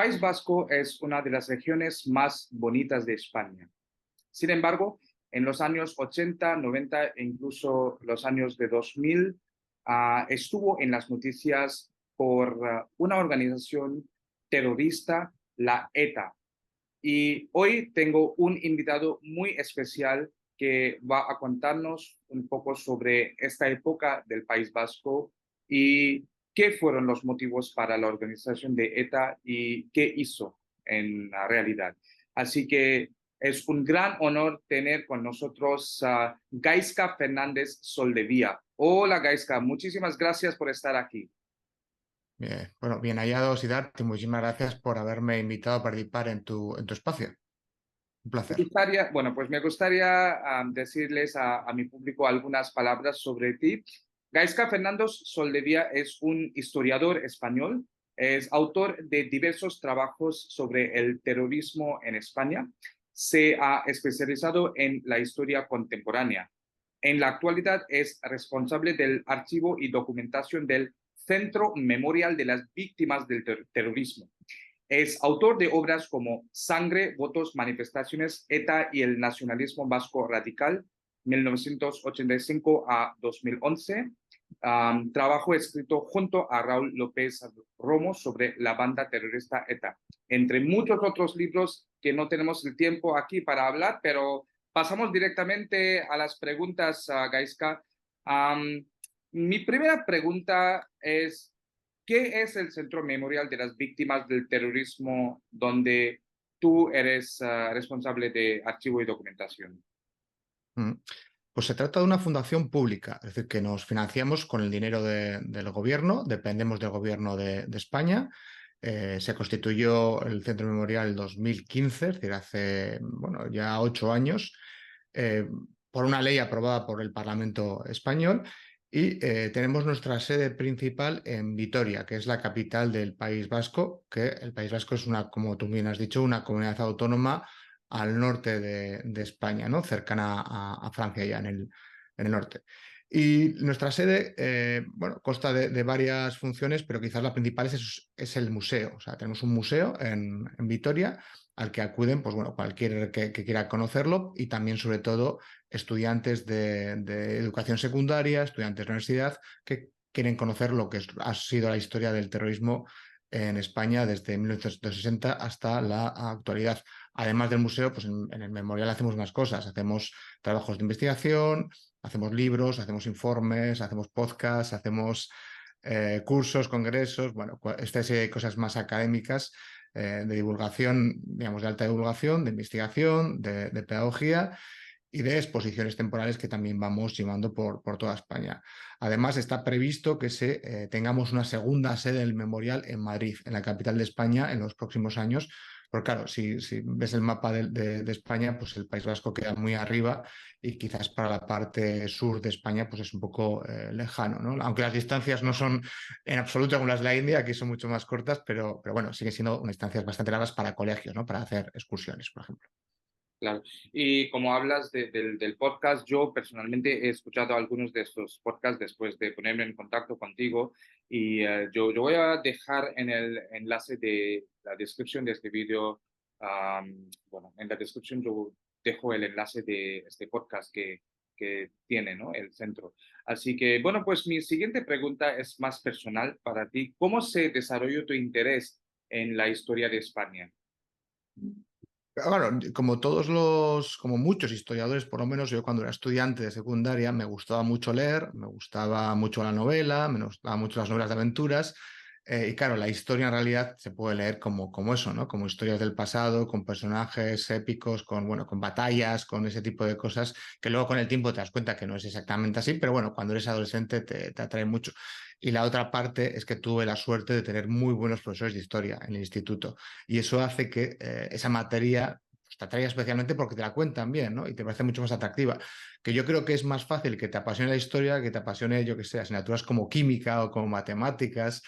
País Vasco es una de las regiones más bonitas de España. Sin embargo, en los años 80, 90 e incluso los años de 2000, estuvo en las noticias por una organización terrorista, la ETA. Y hoy tengo un invitado muy especial que va a contarnos un poco sobre esta época del País Vasco y qué fueron los motivos para la organización de ETA y qué hizo en la realidad. Así que es un gran honor tener con nosotros a Gaizka Fernández Soldevía. Hola Gaizka, muchísimas gracias por estar aquí. Bien, bueno, bien hallado, Siddharth, y muchísimas gracias por haberme invitado a participar en tu espacio. Un placer. Me gustaría decirles a mi público algunas palabras sobre ti. Gaizka Fernández Soldevía es un historiador español, es autor de diversos trabajos sobre el terrorismo en España. Se ha especializado en la historia contemporánea. En la actualidad es responsable del archivo y documentación del Centro Memorial de las Víctimas del Terrorismo. Es autor de obras como Sangre, Votos, Manifestaciones, ETA y el Nacionalismo Vasco Radical, 1985 a 2011. Trabajo escrito junto a Raúl López Romo sobre la banda terrorista ETA, entre muchos otros libros que no tenemos el tiempo aquí para hablar, pero pasamos directamente a las preguntas, Gaizka. Mi primera pregunta es, ¿qué es el Centro Memorial de las Víctimas del Terrorismo donde tú eres responsable de archivo y documentación? Mm. Pues se trata de una fundación pública, es decir, que nos financiamos con el dinero del gobierno, dependemos del gobierno de España. Se constituyó el Centro Memorial en 2015, es decir, hace bueno, ya 8 años, eh, por una ley aprobada por el Parlamento español. Y tenemos nuestra sede principal en Vitoria, que es la capital del País Vasco, que el País Vasco es una, como tú bien has dicho, una comunidad autónoma al norte de España, ¿no? Cercana a Francia ya en el norte. Y nuestra sede, bueno, consta de varias funciones, pero quizás la principal es el museo. O sea, tenemos un museo en Vitoria al que acuden, pues bueno, cualquier que quiera conocerlo y también, sobre todo, estudiantes de educación secundaria, estudiantes de universidad que quieren conocer lo que ha sido la historia del terrorismo en España desde 1960 hasta la actualidad. Además del museo, pues en el memorial hacemos más cosas. Hacemos trabajos de investigación, hacemos libros, hacemos informes, hacemos podcasts, hacemos cursos, congresos, bueno, esta serie de cosas más académicas, de divulgación, digamos, de alta divulgación, de investigación, de pedagogía y de exposiciones temporales que también vamos llevando por toda España. Además, está previsto que tengamos una segunda sede del memorial en Madrid, en la capital de España, en los próximos años. Porque claro, si ves el mapa de España, pues el País Vasco queda muy arriba y quizás para la parte sur de España pues es un poco lejano, ¿no? Aunque las distancias no son en absoluto como las de la India, aquí son mucho más cortas, pero bueno, sigue siendo unas distancias bastante largas para colegios, ¿no? Para hacer excursiones, por ejemplo. Claro. Y como hablas del podcast, yo personalmente he escuchado algunos de estos podcasts después de ponerme en contacto contigo y yo voy a dejar en el enlace de la descripción de este video, en la descripción yo dejo el enlace de este podcast que tiene, ¿no? El centro. Así que, bueno, pues mi siguiente pregunta es más personal para ti. ¿Cómo se desarrolló tu interés en la historia de España? Bueno, como muchos historiadores, por lo menos yo cuando era estudiante de secundaria me gustaba mucho leer, me gustaba mucho la novela, me gustaban mucho las novelas de aventuras. Y claro, la historia en realidad se puede leer como eso, ¿no? Como historias del pasado, con personajes épicos, bueno, con batallas, con ese tipo de cosas, que luego con el tiempo te das cuenta que no es exactamente así, pero bueno, cuando eres adolescente te atrae mucho. Y la otra parte es que tuve la suerte de tener muy buenos profesores de historia en el instituto. Y eso hace que esa materia pues, te atraiga especialmente porque te la cuentan bien, ¿no? Y te parece mucho más atractiva. Que yo creo que es más fácil que te apasione la historia, que te apasione, yo que sé, asignaturas como química o como matemáticas,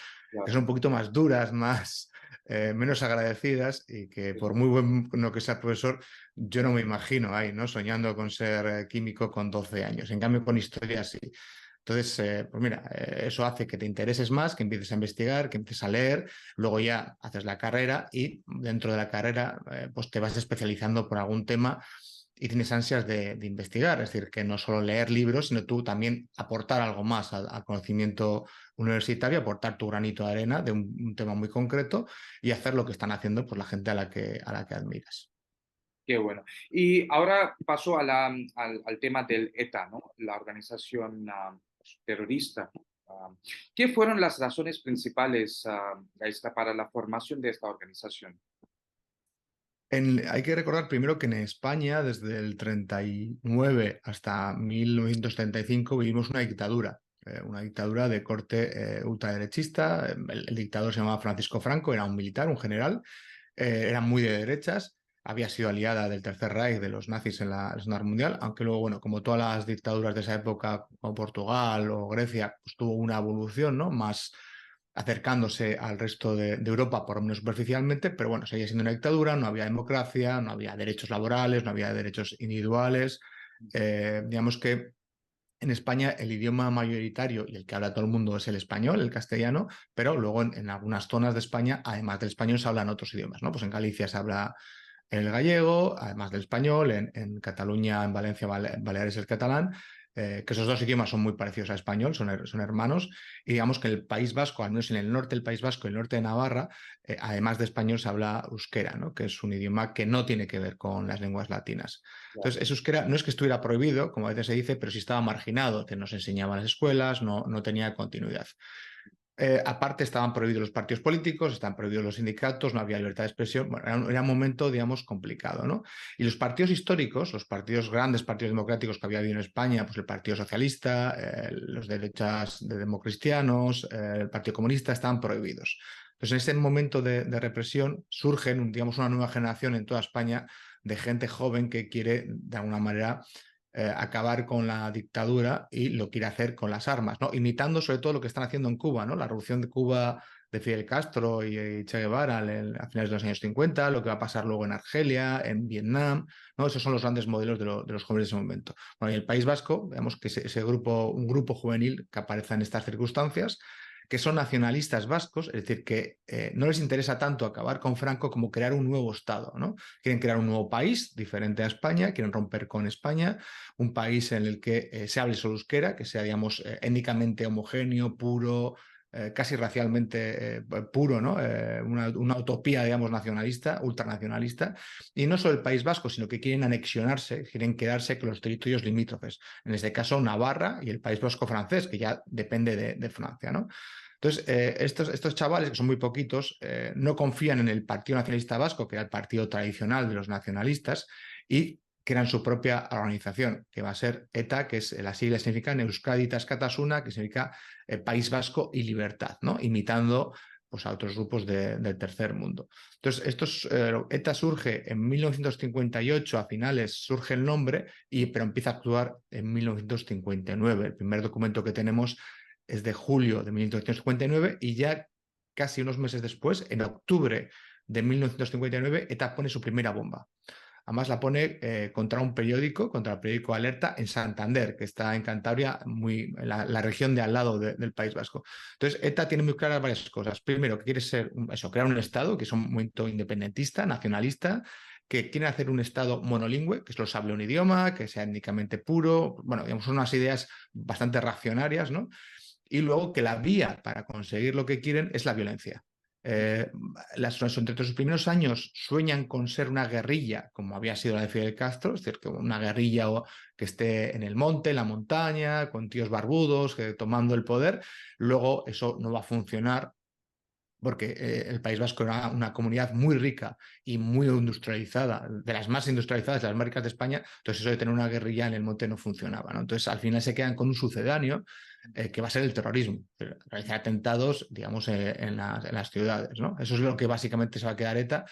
que son un poquito más duras, menos agradecidas y que por muy bueno que sea profesor, yo no me imagino ahí, ¿no? Soñando con ser químico con 12 años. En cambio, con historia sí. Entonces, pues mira, eso hace que te intereses más, que empieces a investigar, que empieces a leer, luego ya haces la carrera y dentro de la carrera pues te vas especializando por algún tema y tienes ansias de investigar, es decir, que no solo leer libros, sino tú también aportar algo más al conocimiento universitario, aportar tu granito de arena de un tema muy concreto y hacer lo que están haciendo pues, la gente a la que admiras. Qué bueno. Y ahora paso a al tema del ETA, ¿no? La organización terrorista. Ah, ¿Qué fueron las razones principales, para la formación de esta organización? Hay que recordar primero que en España, desde el 39 hasta 1935, vivimos una dictadura de corte ultraderechista. El dictador se llamaba Francisco Franco, era un militar, un general, era muy de derechas, había sido aliada del Tercer Reich, de los nazis en la Segunda Guerra Mundial, aunque luego, bueno, como todas las dictaduras de esa época, como Portugal o Grecia, pues tuvo una evolución, ¿no? Más acercándose al resto de Europa, por lo menos superficialmente, pero bueno, seguía siendo una dictadura, no había democracia, no había derechos laborales, no había derechos individuales. Digamos que en España el idioma mayoritario y el que habla todo el mundo es el español, el castellano, pero luego en algunas zonas de España, además del español, se hablan otros idiomas, ¿no? Pues en Galicia se habla el gallego, además del español, en Cataluña, en Valencia, Baleares el catalán, que esos dos idiomas son muy parecidos a español, son hermanos, y digamos que el País Vasco, al menos en el norte del País Vasco y el norte de Navarra, además de español se habla euskera, ¿no? Que es un idioma que no tiene que ver con las lenguas latinas. Claro. Entonces, ese euskera no es que estuviera prohibido, como a veces se dice, pero sí estaba marginado, que no se enseñaba en las escuelas, no tenía continuidad. Aparte estaban prohibidos los partidos políticos, estaban prohibidos los sindicatos, no había libertad de expresión. Bueno, era un momento, digamos, complicado, ¿no? Y los partidos históricos, los partidos grandes, partidos democráticos que había habido en España, pues el Partido Socialista, los derechas de democristianos, el Partido Comunista, estaban prohibidos. Entonces, en ese momento de represión surgen, digamos, una nueva generación en toda España de gente joven que quiere, de alguna manera, acabar con la dictadura y lo quiere hacer con las armas, ¿no? Imitando sobre todo lo que están haciendo en Cuba, ¿no? La revolución de Cuba de Fidel Castro y Che Guevara a finales de los años 50, lo que va a pasar luego en Argelia, en Vietnam, ¿no? Esos son los grandes modelos de los jóvenes de ese momento. Bueno, y el País Vasco, vemos que ese grupo, un grupo juvenil que aparece en estas circunstancias, que son nacionalistas vascos, es decir, que no les interesa tanto acabar con Franco como crear un nuevo Estado, ¿no? Quieren crear un nuevo país diferente a España, quieren romper con España, un país en el que se hable solo euskera, que sea, digamos, étnicamente homogéneo, puro, casi racialmente puro, ¿no? Una utopía, digamos, nacionalista, ultranacionalista, y no solo el País Vasco, sino que quieren anexionarse, quieren quedarse con los territorios limítrofes, en este caso Navarra y el País Vasco francés, que ya depende de Francia, ¿no? Entonces, estos chavales, que son muy poquitos, no confían en el Partido Nacionalista Vasco, que era el partido tradicional de los nacionalistas, y crean su propia organización, que va a ser ETA, que es las siglas significan Euskaditas Katasuna, que significa País Vasco y Libertad, ¿no? Imitando pues, a otros grupos del tercer mundo. Entonces, ETA surge en 1958, a finales surge el nombre, pero empieza a actuar en 1959. El primer documento que tenemos es de julio de 1959 y ya casi unos meses después, en octubre de 1959, ETA pone su primera bomba. Además la pone contra un periódico, contra el periódico Alerta en Santander, que está en Cantabria, la región de al lado del País Vasco. Entonces, ETA tiene muy claras varias cosas. Primero, que quiere crear un Estado, que es un movimiento independentista, nacionalista, que quiere hacer un Estado monolingüe, que solo hable un idioma, que sea étnicamente puro. Bueno, digamos, son unas ideas bastante reaccionarias, ¿no? Y luego que la vía para conseguir lo que quieren es la violencia. Entre sus primeros años sueñan con ser una guerrilla, como había sido la de Fidel Castro, es decir, que una guerrilla que esté en el monte, en la montaña, con tíos barbudos, tomando el poder. Luego eso no va a funcionar porque el País Vasco era una comunidad muy rica y muy industrializada, de las más industrializadas, de las más ricas de España, entonces eso de tener una guerrilla en el monte no funcionaba, ¿no? Entonces al final se quedan con un sucedáneo que va a ser el terrorismo, realizar atentados, digamos, en las ciudades, ¿no? Eso es lo que básicamente se va a quedar ETA,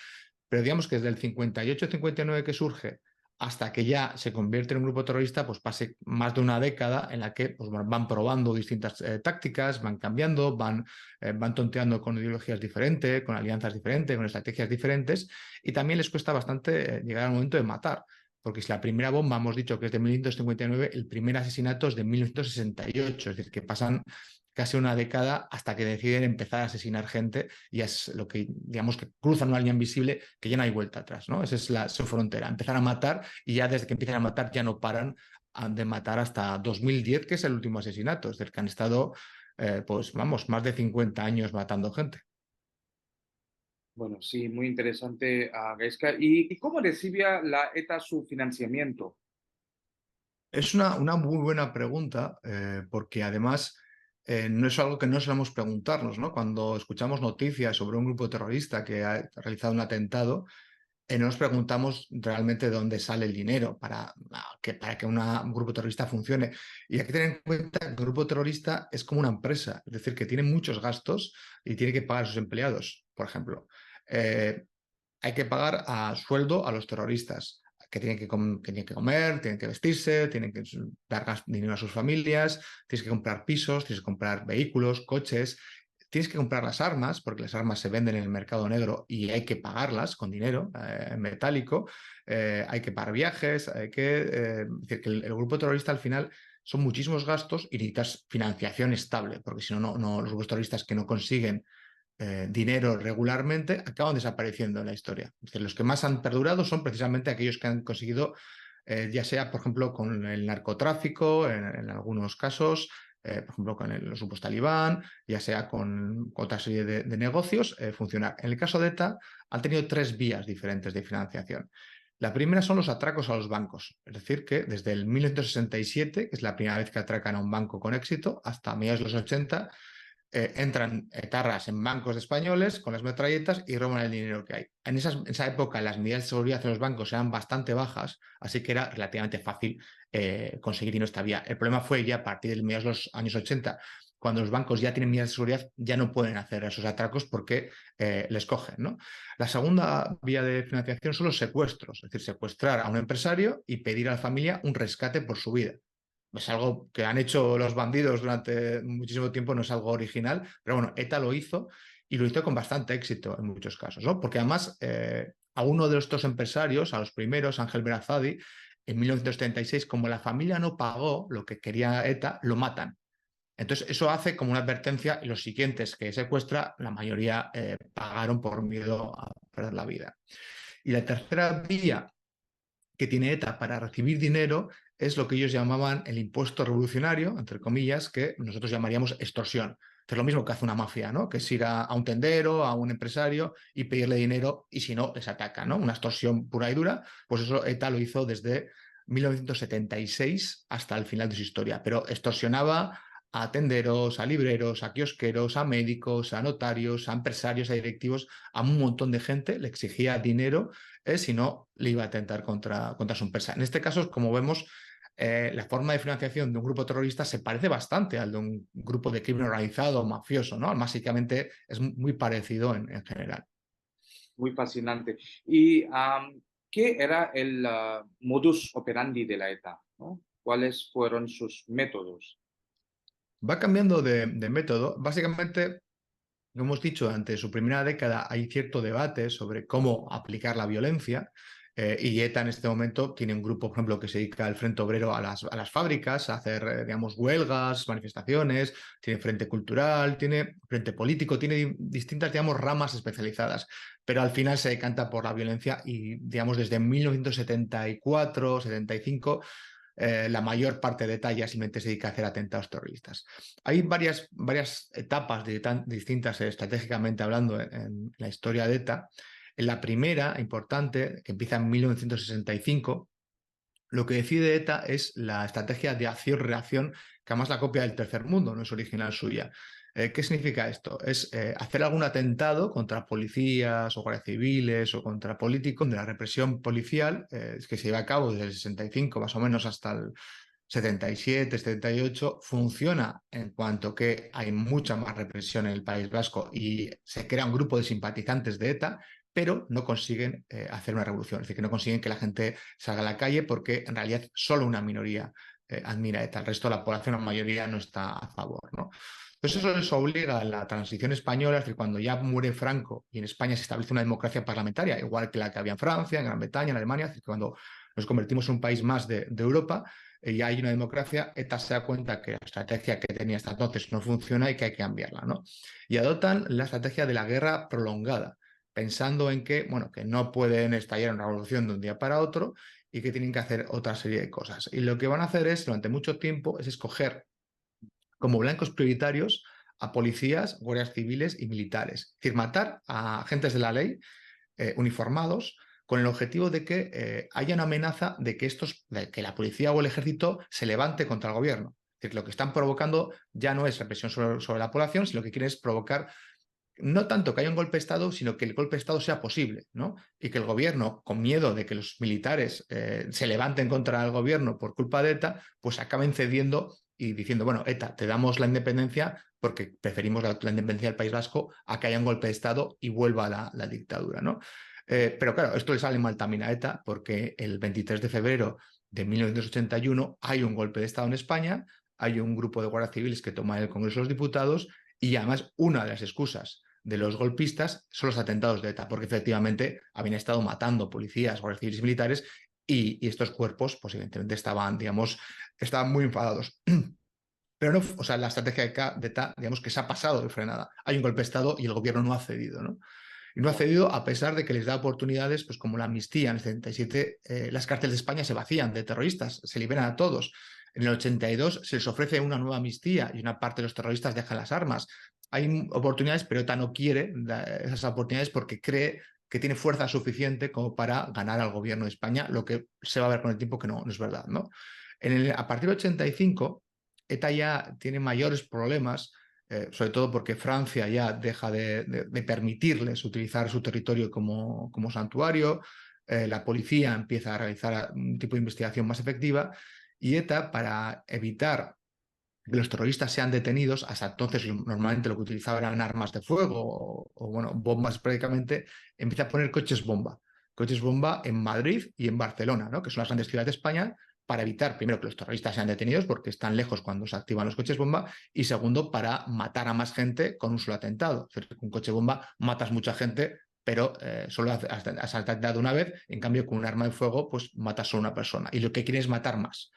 pero digamos que desde el 58-59 que surge hasta que ya se convierte en un grupo terrorista, pues pase más de una década en la que pues, van probando distintas tácticas, van cambiando, van tonteando con ideologías diferentes, con alianzas diferentes, con estrategias diferentes, y también les cuesta bastante llegar al momento de matar. porque si la primera bomba hemos dicho que es de 1959, el primer asesinato es de 1968, es decir, que pasan casi una década hasta que deciden empezar a asesinar gente y es lo que, digamos, que cruzan una línea invisible que ya no hay vuelta atrás, ¿no? Esa es su frontera, empezar a matar y ya desde que empiezan a matar ya no paran de matar hasta 2010, que es el último asesinato, es decir, que han estado, pues vamos, más de 50 años matando gente. Bueno, sí, muy interesante, Gaizka. ¿Y cómo recibía la ETA su financiamiento? Es una muy buena pregunta, porque además no es algo que no solemos preguntarnos, ¿no? Cuando escuchamos noticias sobre un grupo terrorista que ha realizado un atentado, no nos preguntamos realmente de dónde sale el dinero para que un grupo terrorista funcione. Y hay que tener en cuenta que el grupo terrorista es como una empresa, es decir, que tiene muchos gastos y tiene que pagar a sus empleados, por ejemplo. Eh, Hay que pagar a sueldo a los terroristas, que tienen que comer, tienen que vestirse, tienen que dar dinero a sus familias, tienes que comprar pisos, tienes que comprar vehículos, coches, tienes que comprar las armas, porque las armas se venden en el mercado negro y hay que pagarlas con dinero metálico, hay que pagar viajes, decir que el grupo terrorista al final son muchísimos gastos y necesitas financiación estable, porque si no, los grupos terroristas que no consiguen dinero regularmente acaban desapareciendo en la historia. Es decir, los que más han perdurado son precisamente aquellos que han conseguido, ya sea, por ejemplo, con el narcotráfico, en algunos casos, por ejemplo, con los grupos talibán, ya sea con otra serie de negocios, funcionar. En el caso de ETA, han tenido tres vías diferentes de financiación. La primera son los atracos a los bancos, es decir, que desde el 1967, que es la primera vez que atracan a un banco con éxito, hasta mediados de los 80, entran etarras en bancos españoles con las metralletas y roban el dinero que hay. En esa época las medidas de seguridad en los bancos eran bastante bajas, así que era relativamente fácil conseguir dinero esta vía. El problema fue ya a partir de mediados de los años 80, cuando los bancos ya tienen medidas de seguridad, ya no pueden hacer esos atracos porque les cogen, ¿no? La segunda vía de financiación son los secuestros, es decir, secuestrar a un empresario y pedir a la familia un rescate por su vida. Es algo que han hecho los bandidos durante muchísimo tiempo, no es algo original, pero bueno, ETA lo hizo y lo hizo con bastante éxito en muchos casos, ¿no? Porque además a uno de estos empresarios, a los primeros, Ángel Berazadi, en 1976, como la familia no pagó lo que quería ETA, lo matan. Entonces, eso hace como una advertencia y los siguientes que secuestra, la mayoría pagaron por miedo a perder la vida. Y la tercera vía que tiene ETA para recibir dinero es lo que ellos llamaban el impuesto revolucionario, entre comillas, que nosotros llamaríamos extorsión. Es lo mismo que hace una mafia, ¿no? Que es ir a un tendero, a un empresario y pedirle dinero y si no, les ataca, ¿no? Una extorsión pura y dura. Pues eso ETA lo hizo desde 1976 hasta el final de su historia, pero extorsionaba a tenderos, a libreros, a kiosqueros, a médicos, a notarios, a empresarios, a directivos, a un montón de gente, le exigía dinero, si no, le iba a atentar contra su empresa. En este caso, como vemos, la forma de financiación de un grupo terrorista se parece bastante al de un grupo de crimen organizado mafioso, ¿no? Básicamente es muy parecido en general. Muy fascinante. ¿Y qué era el modus operandi de la ETA? ¿No? ¿Cuáles fueron sus métodos? Va cambiando de método. Básicamente, como hemos dicho, ante su primera década hay cierto debate sobre cómo aplicar la violencia. Y ETA en este momento tiene un grupo, por ejemplo, que se dedica al Frente Obrero a las fábricas, a hacer, digamos, huelgas, manifestaciones, tiene Frente Cultural, tiene Frente Político, tiene distintas, digamos, ramas especializadas, pero al final se decanta por la violencia y, digamos, desde 1974, 75 la mayor parte de ETA ya simplemente se dedica a hacer atentados terroristas. Hay varias etapas distintas estratégicamente hablando en la historia de ETA. En la primera, importante, que empieza en 1965, lo que decide ETA es la estrategia de acción-reacción, que además la copia del tercer mundo, no es original suya. ¿Qué significa esto? Es hacer algún atentado contra policías o guardias civiles o contra políticos de la represión policial que se lleva a cabo desde el 65 más o menos hasta el 77, 78, funciona en cuanto que hay mucha más represión en el País Vasco y se crea un grupo de simpatizantes de ETA, pero no consiguen hacer una revolución, es decir, que no consiguen que la gente salga a la calle porque en realidad solo una minoría admira a ETA, el resto de la población, la mayoría no está a favor, ¿no? Entonces eso les obliga a la transición española, es decir, cuando ya muere Franco y en España se establece una democracia parlamentaria, igual que la que había en Francia, en Gran Bretaña, en Alemania, es decir, cuando nos convertimos en un país más de Europa, y hay una democracia, ETA se da cuenta que la estrategia que tenía hasta entonces no funciona y que hay que cambiarla, ¿no? Y adoptan la estrategia de la guerra prolongada, pensando en que, bueno, que no pueden estallar una revolución de un día para otro y que tienen que hacer otra serie de cosas. Y lo que van a hacer es, durante mucho tiempo, es escoger como blancos prioritarios a policías, guardias civiles y militares. Es decir, matar a agentes de la ley uniformados con el objetivo de que haya una amenaza de que la policía o el ejército se levante contra el gobierno. Es decir, lo que están provocando ya no es represión sobre la población, sino que quieren es provocar no tanto que haya un golpe de Estado, sino que el golpe de Estado sea posible, ¿no? Y que el gobierno, con miedo de que los militares se levanten contra el gobierno por culpa de ETA, pues acaben cediendo y diciendo, bueno, ETA, te damos la independencia porque preferimos la independencia del País Vasco a que haya un golpe de Estado y vuelva la dictadura, ¿no? Pero claro, esto le sale mal también a ETA porque el 23 de febrero de 1981 hay un golpe de Estado en España, hay un grupo de guardias civiles que toma el Congreso de los Diputados y además una de las excusas de los golpistas son los atentados de ETA, porque efectivamente habían estado matando policías, guardias civiles y militares y estos cuerpos, pues evidentemente estaban, digamos, estaban muy enfadados. Pero no, o sea, la estrategia de ETA, digamos que se ha pasado de frenada. Hay un golpe de Estado y el gobierno no ha cedido, ¿no? Y no ha cedido a pesar de que les da oportunidades, pues como la amnistía en el 77, las cárceles de España se vacían de terroristas, se liberan a todos. En el 82 se les ofrece una nueva amnistía y una parte de los terroristas dejan las armas. Hay oportunidades, pero ETA no quiere esas oportunidades porque cree que tiene fuerza suficiente como para ganar al gobierno de España, lo que se va a ver con el tiempo que no es verdad, ¿no? A partir del 85, ETA ya tiene mayores problemas, sobre todo porque Francia ya deja de permitirles utilizar su territorio como santuario, la policía empieza a realizar un tipo de investigación más efectiva y ETA, para evitar que los terroristas sean detenidos, hasta entonces normalmente lo que utilizaban eran armas de fuego bueno, bombas prácticamente, empieza a poner coches bomba en Madrid y en Barcelona, ¿no? Que son las grandes ciudades de España, para evitar, primero, que los terroristas sean detenidos porque están lejos cuando se activan los coches bomba y segundo, para matar a más gente con un solo atentado. Es decir, con un coche bomba matas mucha gente, pero solo has atentado una vez, en cambio con un arma de fuego pues matas solo una persona y lo que quieren es matar más.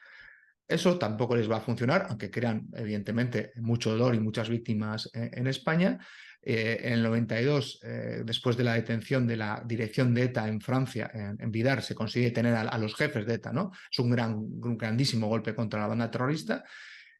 Eso tampoco les va a funcionar, aunque crean, evidentemente, mucho dolor y muchas víctimas en España. En el 92, después de la detención de la dirección de ETA en Francia, en Bidar, se consigue tener a los jefes de ETA, ¿no? Es un grandísimo golpe contra la banda terrorista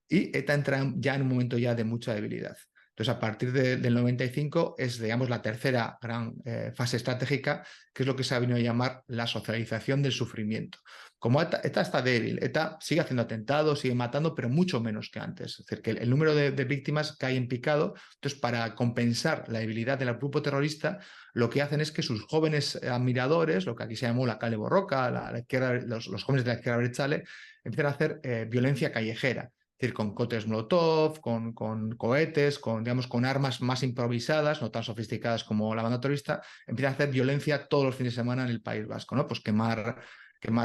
y ETA entra ya en un momento ya de mucha debilidad. Entonces, a partir del 95 es, digamos, la tercera gran fase estratégica, que es lo que se ha venido a llamar la socialización del sufrimiento. Como ETA está débil, ETA sigue haciendo atentados, sigue matando, pero mucho menos que antes. Es decir, que el número de víctimas cae en picado. Entonces, para compensar la debilidad del grupo terrorista, lo que hacen es que sus jóvenes admiradores, lo que aquí se llamó la Kale Borroka, la izquierda, los jóvenes de la izquierda abertzale, empiezan a hacer violencia callejera. Es decir, con cócteles Molotov, con cohetes, digamos, con armas más improvisadas, no tan sofisticadas como la banda terrorista, empiezan a hacer violencia todos los fines de semana en el País Vasco, ¿no? Pues quemar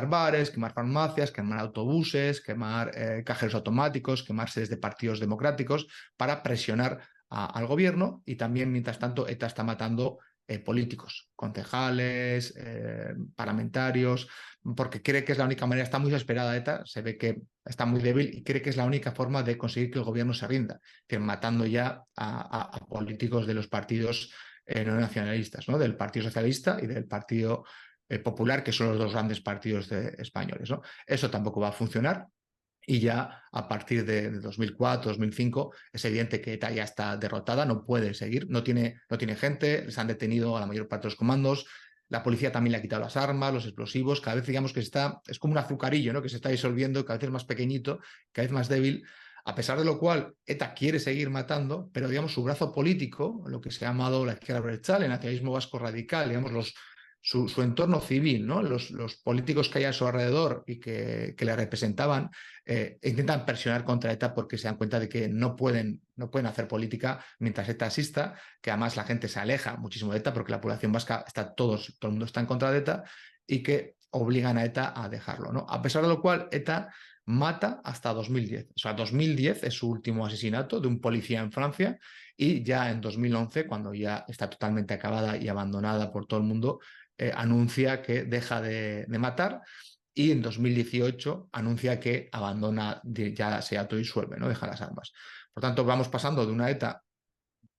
bares, quemar farmacias, quemar autobuses, quemar cajeros automáticos, quemar sedes de partidos democráticos para presionar al gobierno y también, mientras tanto, ETA está matando políticos, concejales, parlamentarios, porque cree que es la única manera, está muy desesperada ETA, se ve que está muy débil y cree que es la única forma de conseguir que el gobierno se rinda, que matando ya a políticos de los partidos no nacionalistas, ¿no? Del Partido Socialista y del Partido Popular, que son los dos grandes partidos españoles, ¿no? Eso tampoco va a funcionar. Y ya a partir de 2004, 2005, es evidente que ETA ya está derrotada, no puede seguir, no tiene gente, les han detenido a la mayor parte de los comandos, la policía también le ha quitado las armas, los explosivos, cada vez digamos que es como un azucarillo, ¿no? Que se está disolviendo, cada vez es más pequeñito, cada vez más débil, a pesar de lo cual ETA quiere seguir matando, pero digamos su brazo político, lo que se ha llamado la izquierda abertzale, el nacionalismo vasco radical, digamos su entorno civil, ¿no? Los políticos que hay a su alrededor y que le representaban, intentan presionar contra ETA porque se dan cuenta de que no pueden hacer política mientras ETA exista, que además la gente se aleja muchísimo de ETA porque la población vasca todo el mundo está en contra de ETA y que obligan a ETA a dejarlo, ¿no? A pesar de lo cual, ETA mata hasta 2010. O sea, 2010 es su último asesinato de un policía en Francia y ya en 2011, cuando ya está totalmente acabada y abandonada por todo el mundo, anuncia que deja de matar y en 2018 anuncia que abandona, ya se autodisuelve, ¿no? Deja las armas. Por tanto, vamos pasando de una ETA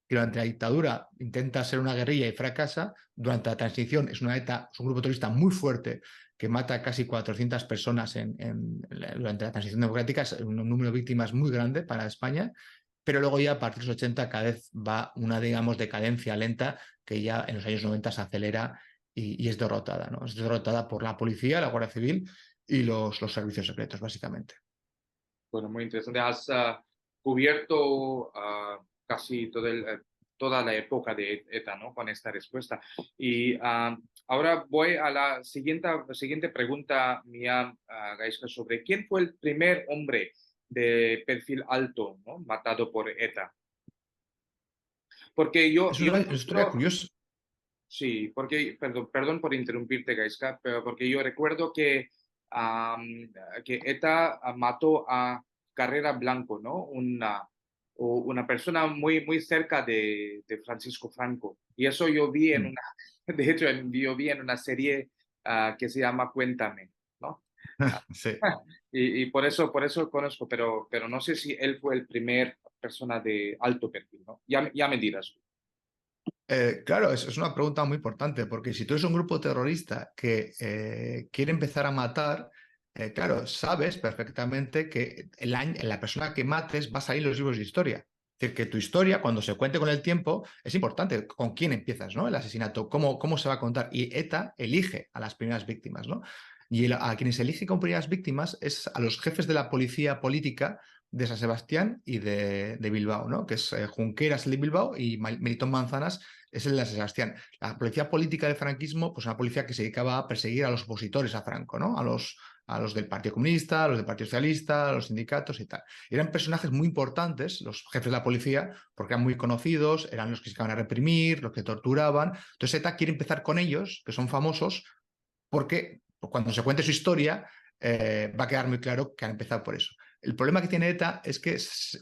que durante la dictadura intenta ser una guerrilla y fracasa, durante la transición es una ETA, es un grupo terrorista muy fuerte que mata a casi 400 personas durante la transición democrática, es un número de víctimas muy grande para España, pero luego ya a partir de los 80 cada vez va una, digamos, decadencia lenta que ya en los años 90 se acelera y es derrotada, ¿no? Es derrotada por la policía, la Guardia Civil y los servicios secretos, básicamente. Bueno, muy interesante. Has cubierto casi toda la época de ETA, ¿no? Con esta respuesta. Y ahora voy a la siguiente pregunta mía, Gaisca, sobre quién fue el primer hombre de perfil alto, ¿no? Matado por ETA. Porque Es yo una historia recuerdo, curiosa. sí, porque, perdón por interrumpirte, Gaisca, pero porque yo recuerdo am, que ETA mató a Carrera Blanco, ¿no? Una persona muy cerca de Francisco Franco. Y eso yo vi en Mm. una, de hecho, yo vi en una serie que se llama Cuéntame, ¿no? Sí. Y por eso conozco, pero no sé si él fue el primer persona de alto perfil, ¿no? Ya me dirás. Claro, es una pregunta muy importante, porque si tú eres un grupo terrorista que quiere empezar a matar, claro, sabes perfectamente que la persona que mates va a salir en los libros de historia. Es decir, que tu historia, cuando se cuente con el tiempo, es importante con quién empiezas, ¿no? El asesinato, cómo se va a contar. Y ETA elige a las primeras víctimas, ¿no? Y a quienes elige como primeras víctimas es a los jefes de la policía política de San Sebastián y de Bilbao, ¿no? Que es Junqueras, el de Bilbao, y Melitón Manzanas es el de San Sebastián. La policía política del franquismo, pues una policía que se dedicaba a perseguir a los opositores a Franco, ¿no? A los del Partido Comunista, a los del Partido Socialista, a los sindicatos y tal. Y eran personajes muy importantes, los jefes de la policía, porque eran muy conocidos, eran los que se iban a reprimir, los que torturaban. Entonces ETA quiere empezar con ellos, que son famosos, porque cuando se cuente su historia va a quedar muy claro que han empezado por eso. El problema que tiene ETA es que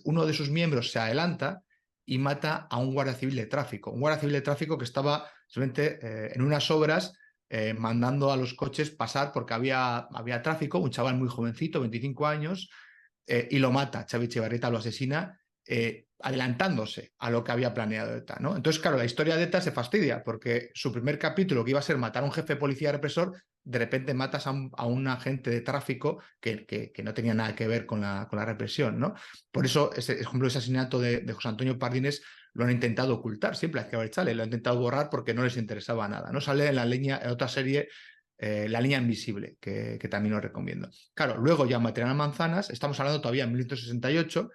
uno de sus miembros se adelanta y mata a un guardia civil de tráfico. Un guardia civil de tráfico que estaba simplemente en unas obras mandando a los coches pasar porque había tráfico, un chaval muy jovencito, 25 años, y lo mata. Xavi Etxebarrieta lo asesina adelantándose a lo que había planeado ETA, ¿no? Entonces, claro, la historia de ETA se fastidia porque su primer capítulo, que iba a ser matar a un jefe de policía represor, de repente matas a un agente de tráfico que no tenía nada que ver con la represión, ¿no? Por eso, ejemplo, ese asesinato de José Antonio Pardines lo han intentado ocultar siempre, sale, lo han intentado borrar porque no les interesaba nada, ¿no? Sale en otra serie, La línea invisible, que también os recomiendo. Claro, luego ya Material Manzanas, estamos hablando todavía en 1968,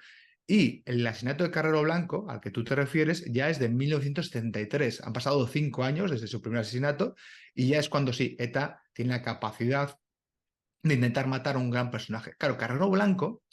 y el asesinato de Carrero Blanco, al que tú te refieres, ya es de 1973. Han pasado 5 años desde su primer asesinato y ya es cuando sí, ETA tiene la capacidad de intentar matar a un gran personaje. Claro, Carrero Blanco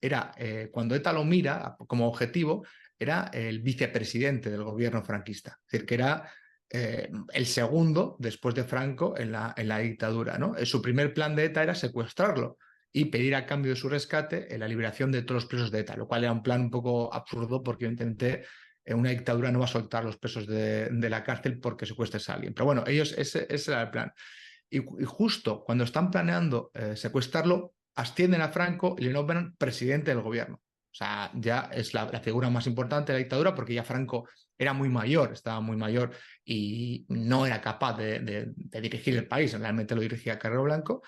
era, cuando ETA lo mira como objetivo, era el vicepresidente del gobierno franquista. Es decir, que era el segundo después de Franco en la dictadura, ¿no? Su primer plan de ETA era secuestrarlo y pedir a cambio de su rescate la liberación de todos los presos de ETA, lo cual era un plan un poco absurdo porque evidentemente una dictadura no va a soltar los presos de la cárcel porque secuestres a alguien. Pero bueno, ese era el plan. Y justo cuando están planeando secuestrarlo, ascienden a Franco y le nombran presidente del gobierno. O sea, ya es la figura más importante de la dictadura porque ya Franco era muy mayor, estaba muy mayor y no era capaz de dirigir el país, realmente lo dirigía Carrero Blanco.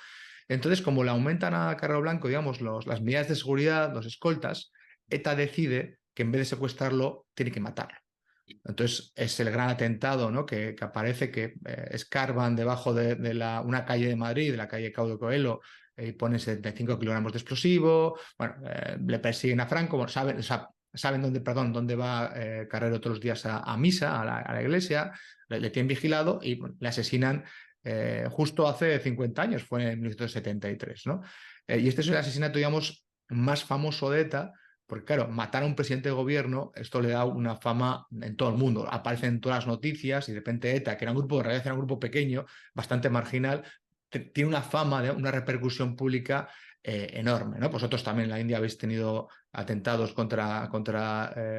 Entonces, como le aumentan a Carrero Blanco, digamos, las medidas de seguridad, los escoltas, ETA decide que en vez de secuestrarlo, tiene que matarlo. Entonces es el gran atentado, ¿no? que aparece, que escarban debajo de una calle de Madrid, de la calle Caudo Coelho, y ponen 75 kilogramos de explosivo. Bueno, le persiguen a Franco, bueno, saben dónde va Carrero todos los días a misa, a la iglesia, le tienen vigilado y bueno, le asesinan justo hace 50 años, fue en 1973, ¿no? Y este es el asesinato, digamos, más famoso de ETA porque claro, matar a un presidente de gobierno, esto le da una fama en todo el mundo. Aparecen todas las noticias y de repente ETA, que era un grupo, en realidad era un grupo pequeño, bastante marginal, tiene una fama, una repercusión pública enorme, ¿no? Vosotros también en la India habéis tenido atentados contra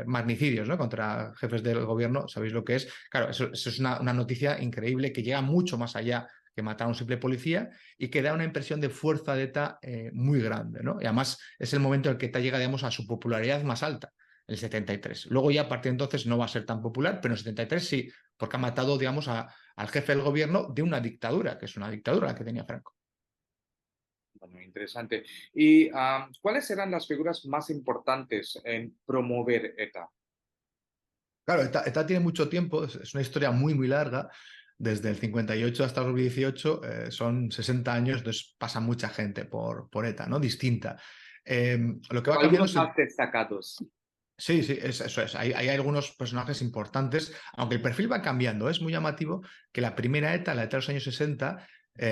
magnicidios, ¿no? Contra jefes del gobierno, sabéis lo que es. Claro, eso es una noticia increíble que llega mucho más allá que matar a un simple policía y que da una impresión de fuerza de ETA muy grande, ¿no? Y además es el momento en el que ETA llega, digamos, a su popularidad más alta, el 73. Luego ya a partir de entonces no va a ser tan popular, pero en el 73 sí, porque ha matado, digamos, al jefe del gobierno de una dictadura, que es una dictadura la que tenía Franco. Bueno, interesante. ¿Y cuáles eran las figuras más importantes en promover ETA? Claro, ETA tiene mucho tiempo, es una historia muy, muy larga. Desde el 58 hasta el 2018 son 60 años, entonces pasa mucha gente por ETA, ¿no? Distinta. Lo que Pero va cambiando algunos es más destacados. Sí, sí, eso es. Hay algunos personajes importantes, aunque el perfil va cambiando. Es muy llamativo que la primera ETA, la ETA de los años 60,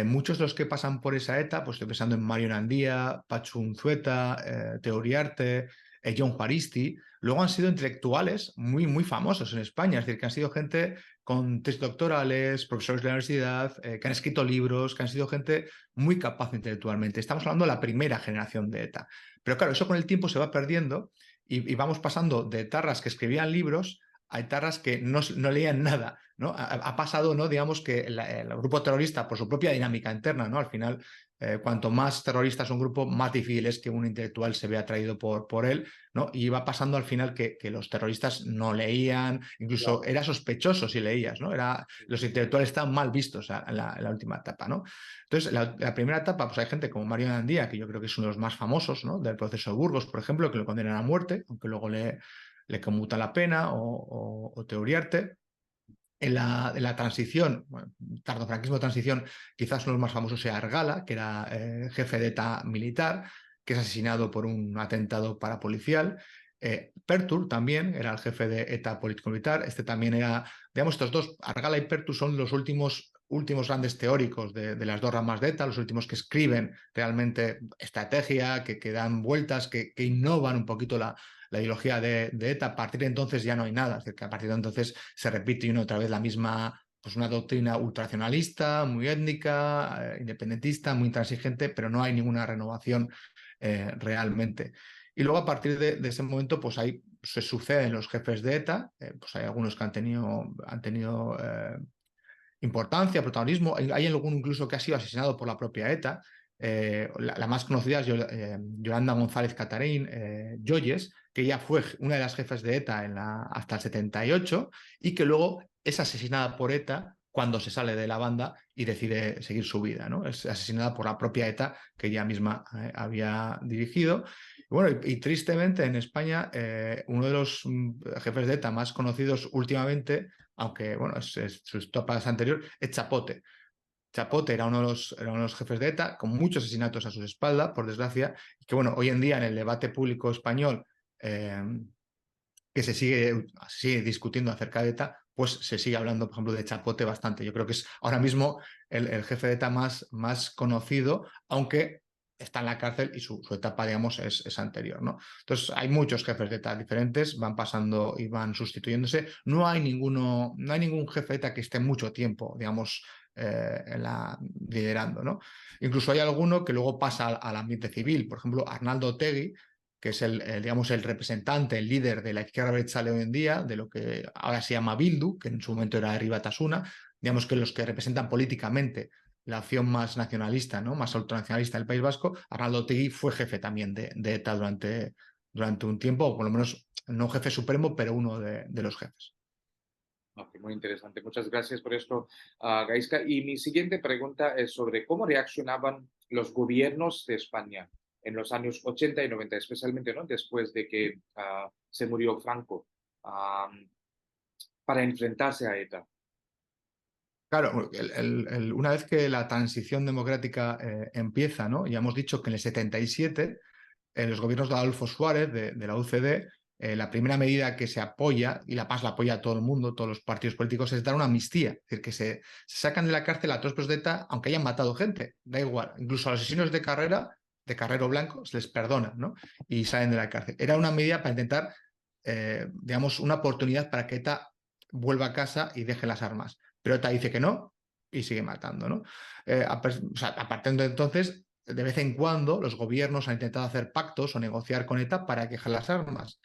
muchos de los que pasan por esa ETA, pues estoy pensando en Mario Nandía, Pachu Unzueta, Teo Uriarte, Jon Juaristi, luego han sido intelectuales muy, muy famosos en España. Es decir, que han sido gente con tesis doctorales, profesores de la universidad, que han escrito libros, que han sido gente muy capaz intelectualmente. Estamos hablando de la primera generación de ETA. Pero claro, eso con el tiempo se va perdiendo y vamos pasando de etarras que escribían libros a etarras que no leían nada, ¿no? Ha pasado, ¿no? Digamos que el grupo terrorista, por su propia dinámica interna, ¿no? Al final, cuanto más terrorista es un grupo, más difícil es que un intelectual se vea atraído por él, ¿no? Y va pasando al final que los terroristas no leían, incluso Claro. era sospechoso si leías, ¿no? Los intelectuales estaban mal vistos en la última etapa, ¿no? Entonces, la primera etapa, pues hay gente como Mario Gandía, que yo creo que es uno de los más famosos, ¿no? Del proceso de Burgos, por ejemplo, que lo condenan a muerte, aunque luego le conmutan la pena, o Teo Uriarte. En la transición, bueno, tardofranquismo de transición, quizás uno de los más famosos sea Argala, que era jefe de ETA militar, que es asesinado por un atentado parapolicial. Pertur también era el jefe de ETA político-militar. Este también era, digamos, estos dos, Argala y Pertur, son los últimos grandes teóricos de las dos ramas de ETA, los últimos que escriben realmente estrategia, que dan vueltas, que innovan un poquito la ideología de ETA. A partir de entonces ya no hay nada, es decir, que a partir de entonces se repite una otra vez la misma, pues una doctrina ultranacionalista, muy étnica, independentista, muy intransigente, pero no hay ninguna renovación realmente. Y luego a partir de ese momento, pues ahí se suceden los jefes de ETA, pues hay algunos que han tenido importancia, protagonismo. Hay algún incluso que ha sido asesinado por la propia ETA. La más conocida es Yolanda González Catarín, Joyes, que ya fue una de las jefes de ETA hasta el 78 y que luego es asesinada por ETA cuando se sale de la banda y decide seguir su vida, ¿no? Es asesinada por la propia ETA que ella misma había dirigido. Y bueno, y tristemente en España uno de los jefes de ETA más conocidos últimamente, aunque bueno, es su etapa anterior, es Chapote. Chapote era uno de los jefes de ETA, con muchos asesinatos a sus espaldas, por desgracia, y que bueno, hoy en día en el debate público español eh, que se sigue discutiendo acerca de ETA, pues se sigue hablando, por ejemplo, de Chapote bastante. Yo creo que es ahora mismo el jefe de ETA más conocido, aunque está en la cárcel y su etapa, digamos, es anterior, ¿no? Entonces, hay muchos jefes de ETA diferentes, van pasando y van sustituyéndose. No hay ningún jefe de ETA que esté mucho tiempo, digamos, liderando, ¿no? Incluso hay alguno que luego pasa al ambiente civil. Por ejemplo, Arnaldo Otegi, que es digamos, el representante, el líder de la izquierda abertzale hoy en día, de lo que ahora se llama Bildu, que en su momento era Herri Batasuna, digamos que los que representan políticamente la opción más nacionalista, ¿no? Más autonacionalista del País Vasco. Arnaldo Otegi fue jefe también de ETA durante un tiempo, o por lo menos no jefe supremo, pero uno de los jefes. Ok, muy interesante. Muchas gracias por esto, Gaisca. Y mi siguiente pregunta es sobre cómo reaccionaban los gobiernos de España en los años 80 y 90, especialmente, ¿no? Después de que se murió Franco, para enfrentarse a ETA. Claro, una vez que la transición democrática empieza, ¿no? Ya hemos dicho que en el 77 en los gobiernos de Adolfo Suárez, de la UCD, la primera medida que se apoya, y la paz la apoya a todo el mundo, todos los partidos políticos, es dar una amnistía. Es decir, que se sacan de la cárcel a todos los de ETA, aunque hayan matado gente, da igual. Incluso a los asesinos de Carrero Blanco, se les perdona, ¿no? Y salen de la cárcel. Era una medida para intentar, digamos, una oportunidad para que ETA vuelva a casa y deje las armas. Pero ETA dice que no y sigue matando, ¿no? O sea, a partir de entonces de vez en cuando los gobiernos han intentado hacer pactos o negociar con ETA para que deje las armas.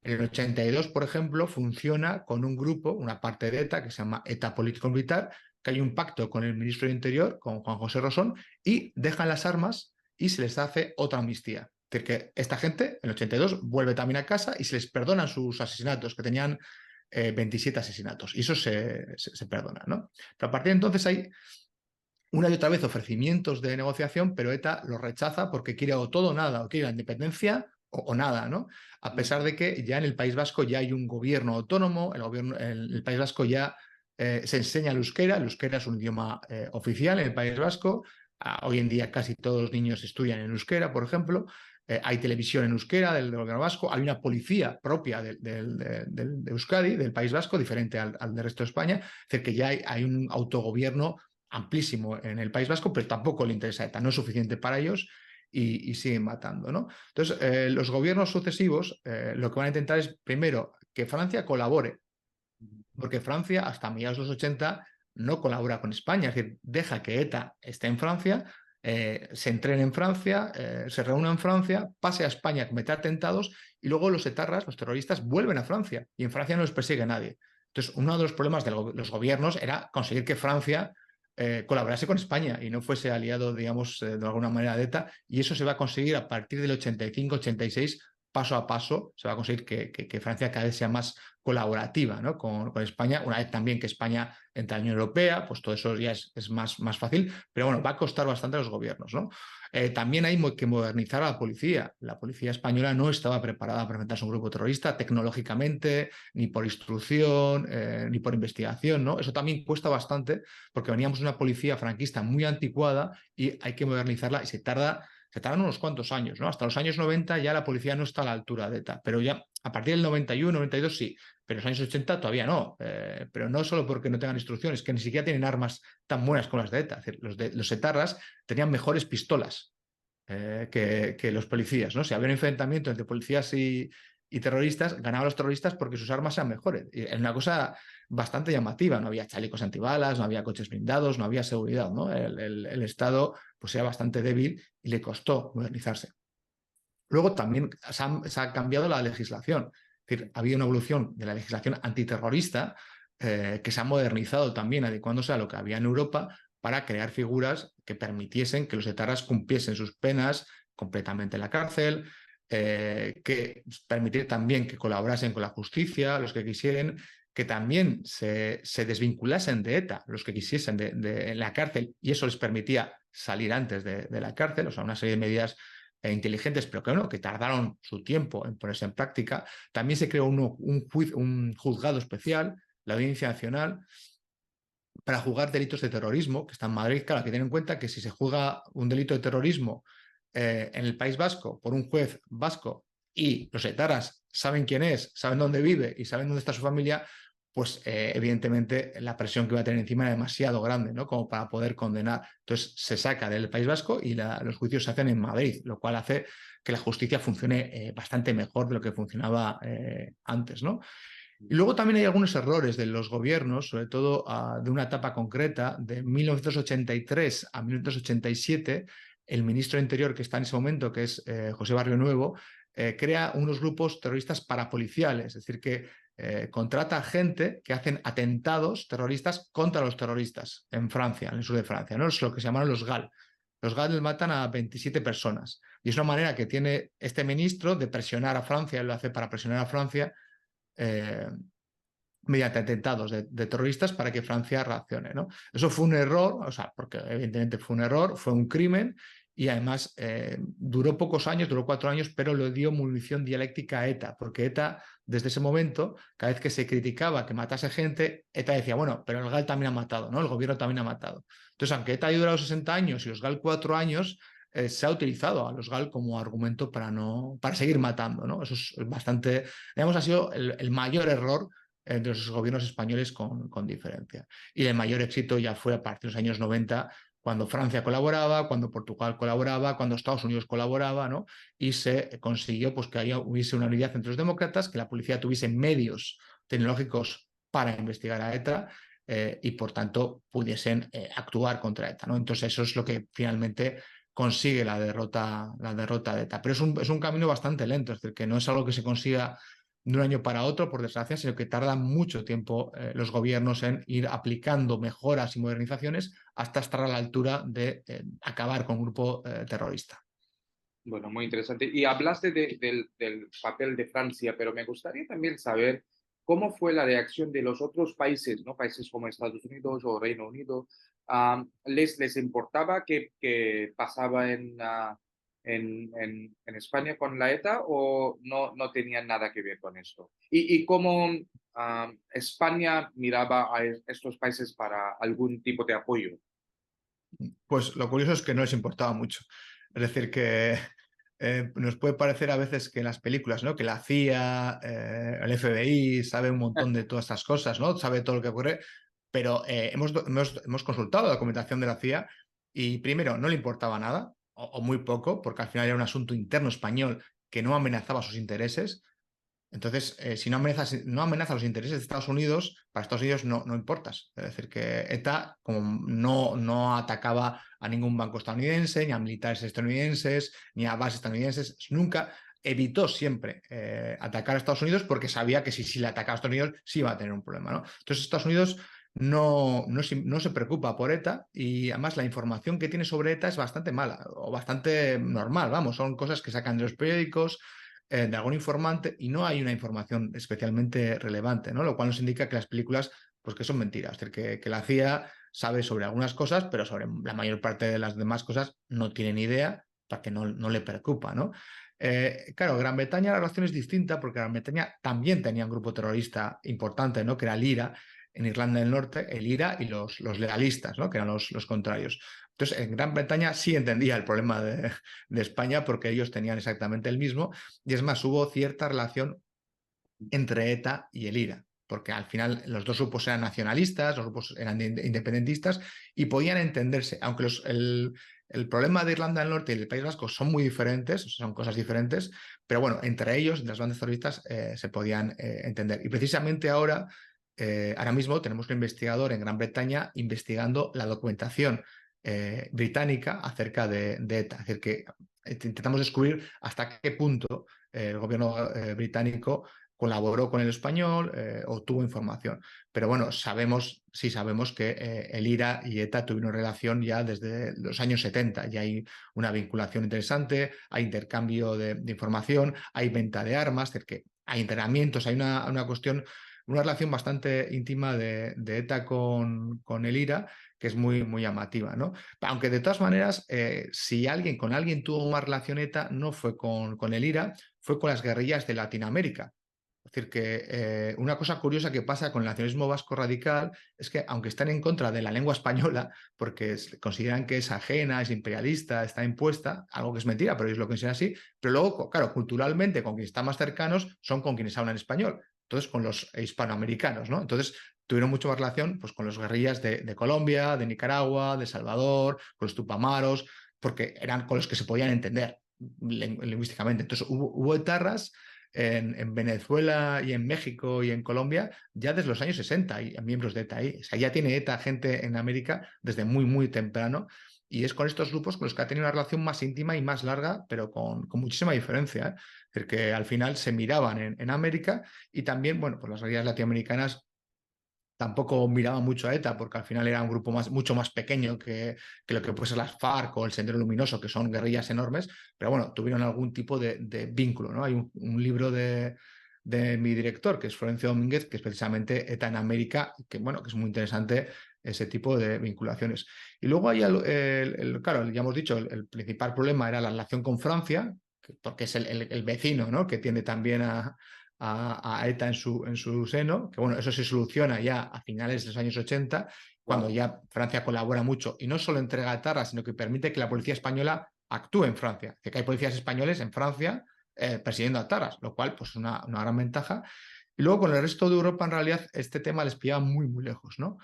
En el 82, por ejemplo, funciona con un grupo, una parte de ETA que se llama ETA Político Militar, que hay un pacto con el ministro de Interior, con Juan José Rosón, y dejan las armas y se les hace otra amnistía. Es decir, que esta gente, en el 82, vuelve también a casa y se les perdonan sus asesinatos, que tenían 27 asesinatos, y eso se perdona, ¿no? Pero a partir de entonces hay una y otra vez ofrecimientos de negociación, pero ETA los rechaza porque quiere o todo o nada, o quiere la independencia o nada, ¿no? A pesar de que ya en el País Vasco ya hay un gobierno autónomo, el País Vasco ya se enseña el euskera es un idioma oficial en el País Vasco. Hoy en día casi todos los niños estudian en euskera, por ejemplo. Hay televisión en euskera del gobierno vasco, hay una policía propia de Euskadi, del País Vasco, diferente al del resto de España. Es decir, que ya hay un autogobierno amplísimo en el País Vasco, pero tampoco le interesa ETA, no es suficiente para ellos y siguen matando, ¿no? Entonces, los gobiernos sucesivos lo que van a intentar es, primero, que Francia colabore, porque Francia, hasta mediados de los 80, no colabora con España, es decir, deja que ETA esté en Francia, se entrene en Francia, se reúna en Francia, pase a España a cometer atentados y luego los etarras, los terroristas, vuelven a Francia y en Francia no les persigue nadie. Entonces, uno de los problemas de los gobiernos era conseguir que Francia colaborase con España y no fuese aliado, digamos, de alguna manera de ETA, y eso se va a conseguir a partir del 85-86, paso a paso, se va a conseguir que Francia cada vez sea más colaborativa, ¿no? con España, una vez también que España entre a la Unión Europea, pues todo eso ya es más fácil, pero bueno, va a costar bastante a los gobiernos, ¿no? También hay que modernizar a la policía. La policía española no estaba preparada para enfrentarse a un grupo terrorista tecnológicamente, ni por instrucción, ni por investigación, ¿no? Eso también cuesta bastante porque veníamos de una policía franquista muy anticuada y hay que modernizarla y se tardan unos cuantos años, ¿no? Hasta los años 90 ya la policía no está a la altura de ETA, pero ya a partir del 91, 92 sí, pero en los años 80 todavía no. Pero no solo porque no tengan instrucciones, que ni siquiera tienen armas tan buenas como las de ETA. Es decir, los etarras tenían mejores pistolas que los policías, ¿no? Si había un enfrentamiento entre policías y terroristas, ganaban los terroristas porque sus armas eran mejores. Y es una cosa bastante llamativa. No había chalecos antibalas, no había coches blindados, no había seguridad, ¿no? El Estado pues era bastante débil y le costó modernizarse. Luego también se ha cambiado la legislación. Es decir, había una evolución de la legislación antiterrorista que se ha modernizado también, adecuándose a lo que había en Europa para crear figuras que permitiesen que los etarras cumpliesen sus penas completamente en la cárcel, que permitir también que colaborasen con la justicia, los que quisieran, que también se desvinculasen de ETA, los que quisiesen en la cárcel, y eso les permitía salir antes de la cárcel, o sea, una serie de medidas inteligentes, pero que, bueno, que tardaron su tiempo en ponerse en práctica. También se creó un juzgado especial, la Audiencia Nacional, para juzgar delitos de terrorismo, que está en Madrid. Claro, hay que tener en cuenta que si se juzga un delito de terrorismo en el País Vasco por un juez vasco y los etarras saben quién es, saben dónde vive y saben dónde está su familia, pues evidentemente la presión que va a tener encima es demasiado grande, ¿no? Como para poder condenar. Entonces se saca del País Vasco y los juicios se hacen en Madrid, lo cual hace que la justicia funcione bastante mejor de lo que funcionaba antes, ¿no? Y luego también hay algunos errores de los gobiernos, sobre todo de una etapa concreta, de 1983 a 1987, el ministro de Interior que está en ese momento, que es José Barrio Nuevo, crea unos grupos terroristas parapoliciales, es decir, que contrata gente que hacen atentados terroristas contra los terroristas en Francia, en el sur de Francia, ¿no? Es lo que se llamaron los GAL. Los GAL matan a 27 personas. Y es una manera que tiene este ministro de presionar a Francia, él lo hace para presionar a Francia, eh, mediante atentados de terroristas para que Francia reaccione, ¿no? Eso fue un error, o sea, porque evidentemente fue un error, fue un crimen y además duró pocos años, duró 4 años, pero le dio munición dialéctica a ETA, porque ETA, desde ese momento, cada vez que se criticaba que matase gente, ETA decía, bueno, pero el GAL también ha matado, ¿no? El gobierno también ha matado. Entonces, aunque ETA haya durado 60 años y los GAL 4 años, se ha utilizado a los GAL como argumento para seguir matando, ¿no? Eso es bastante, digamos, ha sido el mayor error de los gobiernos españoles con diferencia. Y el mayor éxito ya fue a partir de los años 90, cuando Francia colaboraba, cuando Portugal colaboraba, cuando Estados Unidos colaboraba, ¿no? Y se consiguió pues, que hubiese una unidad entre los demócratas, que la policía tuviese medios tecnológicos para investigar a ETA y, por tanto, pudiesen actuar contra ETA, ¿no? Entonces, eso es lo que finalmente consigue la derrota de ETA. Pero es un camino bastante lento, es decir, que no es algo que se consiga de un año para otro, por desgracia, sino que tardan mucho tiempo los gobiernos en ir aplicando mejoras y modernizaciones hasta estar a la altura de acabar con un grupo terrorista. Bueno, muy interesante. Y hablaste del papel de Francia, pero me gustaría también saber cómo fue la reacción de los otros países, ¿no? Países como Estados Unidos o Reino Unido. ¿Les importaba qué pasaba en España con la ETA o no tenían nada que ver con esto? Y cómo España miraba a estos países para algún tipo de apoyo. Pues lo curioso es que no les importaba mucho. Es decir, que nos puede parecer a veces que en las películas, ¿no? Que la CIA, el FBI sabe un montón de todas estas cosas, ¿no? Sabe todo lo que ocurre, pero hemos consultado la documentación de la CIA y primero no le importaba nada o muy poco, porque al final era un asunto interno español que no amenazaba sus intereses. Entonces, si no amenaza los intereses de Estados Unidos, para Estados Unidos no importas. Es decir, que ETA como no atacaba a ningún banco estadounidense, ni a militares estadounidenses, ni a bases estadounidenses, nunca evitó siempre atacar a Estados Unidos porque sabía que si le atacaba a Estados Unidos sí iba a tener un problema, ¿no? Entonces, Estados Unidos no se preocupa por ETA y además la información que tiene sobre ETA es bastante mala o bastante normal, vamos, son cosas que sacan de los periódicos de algún informante y no hay una información especialmente relevante, ¿no? Lo cual nos indica que las películas, pues que son mentiras, es decir, que la CIA sabe sobre algunas cosas, pero sobre la mayor parte de las demás cosas no tiene ni idea, porque no le preocupa, ¿no? Claro, Gran Bretaña la relación es distinta porque Gran Bretaña también tenía un grupo terrorista importante, ¿no? Que era el IRA en Irlanda del Norte, el IRA y los legalistas, ¿no? Que eran los contrarios. Entonces, en Gran Bretaña sí entendía el problema de España porque ellos tenían exactamente el mismo y es más, hubo cierta relación entre ETA y el IRA, porque al final los dos grupos eran nacionalistas, los grupos eran independentistas y podían entenderse, aunque el problema de Irlanda del Norte y del País Vasco son muy diferentes, son cosas diferentes, pero bueno, entre ellos, las bandas terroristas, se podían entender. Y precisamente ahora mismo tenemos un investigador en Gran Bretaña investigando la documentación británica acerca de ETA. Es decir, que intentamos descubrir hasta qué punto el gobierno británico colaboró con el español o tuvo información. Pero bueno, sí sabemos que el IRA y ETA tuvieron relación ya desde los años 70. Ya hay una vinculación interesante, hay intercambio de información, hay venta de armas, es decir, que hay entrenamientos, hay una cuestión, una relación bastante íntima de ETA con el IRA que es muy llamativa, ¿no? Aunque de todas maneras, si con alguien tuvo una relación ETA, no fue con el IRA, fue con las guerrillas de Latinoamérica. Es decir, que una cosa curiosa que pasa con el nacionalismo vasco radical es que, aunque están en contra de la lengua española, porque consideran que es ajena, es imperialista, está impuesta, algo que es mentira, pero ellos lo consideran así, pero luego, claro, culturalmente, con quienes están más cercanos son con quienes hablan español, entonces con los hispanoamericanos, ¿no? Entonces tuvieron mucho más relación pues, con los guerrillas de Colombia, de Nicaragua, de Salvador, con los tupamaros, porque eran con los que se podían entender lingüísticamente. Entonces hubo etarras en Venezuela y en México y en Colombia ya desde los años 60 y miembros de ETA ahí. O sea, ya tiene ETA gente en América desde muy temprano y es con estos grupos con los que ha tenido una relación más íntima y más larga, pero con muchísima diferencia. Es decir, que al final se miraban en América y también, bueno, pues las guerrillas latinoamericanas tampoco miraba mucho a ETA porque al final era un grupo mucho más pequeño que lo que puede ser las FARC o el Sendero Luminoso, que son guerrillas enormes, pero bueno, tuvieron algún tipo de vínculo, ¿no? Hay un libro de mi director, que es Florencio Domínguez, que es precisamente ETA en América, que bueno, que es muy interesante ese tipo de vinculaciones. Y luego hay, claro, ya hemos dicho, el principal problema era la relación con Francia, porque es el vecino, ¿no? Que tiene también a ETA en su seno, que bueno, eso se soluciona ya a finales de los años 80, cuando Wow. ya Francia colabora mucho y no solo entrega etarras, sino que permite que la policía española actúe en Francia, que hay policías españoles en Francia persiguiendo a taras, lo cual pues es una gran ventaja. Y luego con el resto de Europa, en realidad, este tema les pillaba muy lejos, ¿no?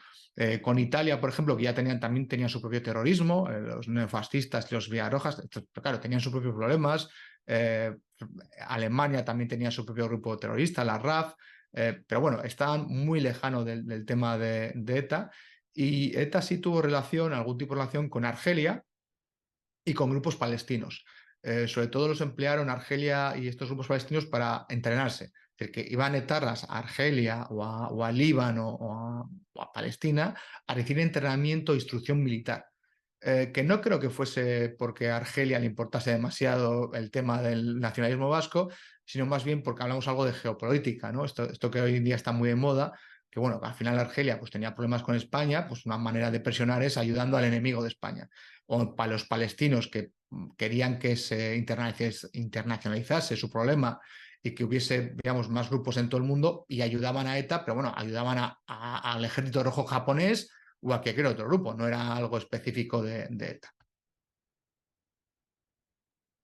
Con Italia, por ejemplo, que ya también tenían su propio terrorismo, los neofascistas y los Villarrojas, claro, tenían sus propios problemas. Eh, Alemania también tenía su propio grupo terrorista, la RAF, pero bueno, estaban muy lejanos del tema de ETA. Y ETA sí tuvo algún tipo de relación con Argelia y con grupos palestinos. sobre todo los emplearon Argelia y estos grupos palestinos para entrenarse. Es decir, que iban etarras a Argelia o a Líbano o a Palestina a recibir entrenamiento e instrucción militar. Que no creo que fuese porque a Argelia le importase demasiado el tema del nacionalismo vasco, sino más bien porque hablamos algo de geopolítica, ¿no? Esto que hoy en día está muy de moda, que bueno, al final Argelia pues, tenía problemas con España, pues una manera de presionar es ayudando al enemigo de España. O para los palestinos que querían que se internacionalizase su problema y que hubiese, digamos, más grupos en todo el mundo y ayudaban a ETA, pero bueno, ayudaban al Ejército Rojo japonés o a cualquier otro grupo, no era algo específico de ETA.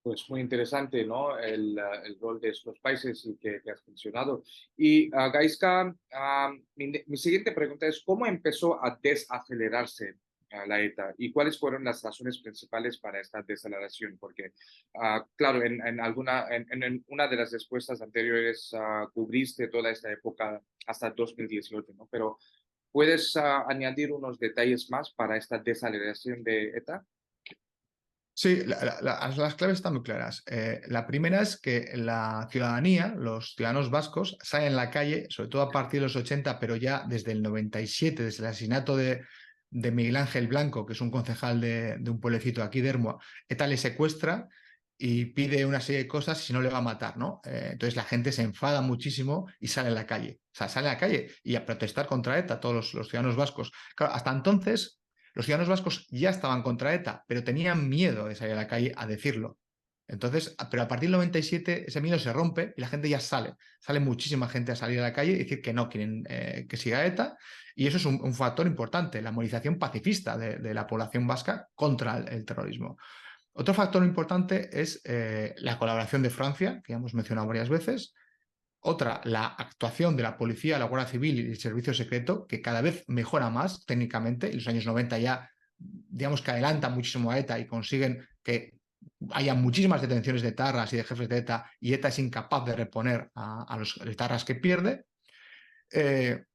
Pues muy interesante, ¿no? El rol de estos países y que has mencionado. Y Gaiska, mi siguiente pregunta es, ¿cómo empezó a desacelerarse la ETA y cuáles fueron las razones principales para esta desaceleración? Porque, claro, en una de las respuestas anteriores cubriste toda esta época hasta 2018, ¿no? Pero ¿puedes añadir unos detalles más para esta desaceleración de ETA? Sí, las claves están muy claras. La primera es que la ciudadanía, los ciudadanos vascos, salen a la calle, sobre todo a partir de los 80, pero ya desde el 97, desde el asesinato de Miguel Ángel Blanco, que es un concejal de un pueblecito aquí de Ermua. ETA le secuestra y pide una serie de cosas y si no le va a matar, ¿no? Entonces la gente se enfada muchísimo y sale a la calle. O sea, sale a la calle y a protestar contra ETA, todos los ciudadanos vascos. Claro, hasta entonces los ciudadanos vascos ya estaban contra ETA, pero tenían miedo de salir a la calle a decirlo. Entonces, pero a partir del 97 ese miedo se rompe y la gente ya sale. Sale muchísima gente a salir a la calle y decir que no quieren que siga ETA. Y eso es un factor importante, la movilización pacifista de la población vasca contra el terrorismo. Otro factor importante es la colaboración de Francia, que ya hemos mencionado varias veces. Otra, la actuación de la policía, la Guardia Civil y el Servicio Secreto, que cada vez mejora más técnicamente. En los años 90 ya, digamos que adelantan muchísimo a ETA y consiguen que haya muchísimas detenciones de etarras y de jefes de ETA y ETA es incapaz de reponer a los etarras que pierde. Eh,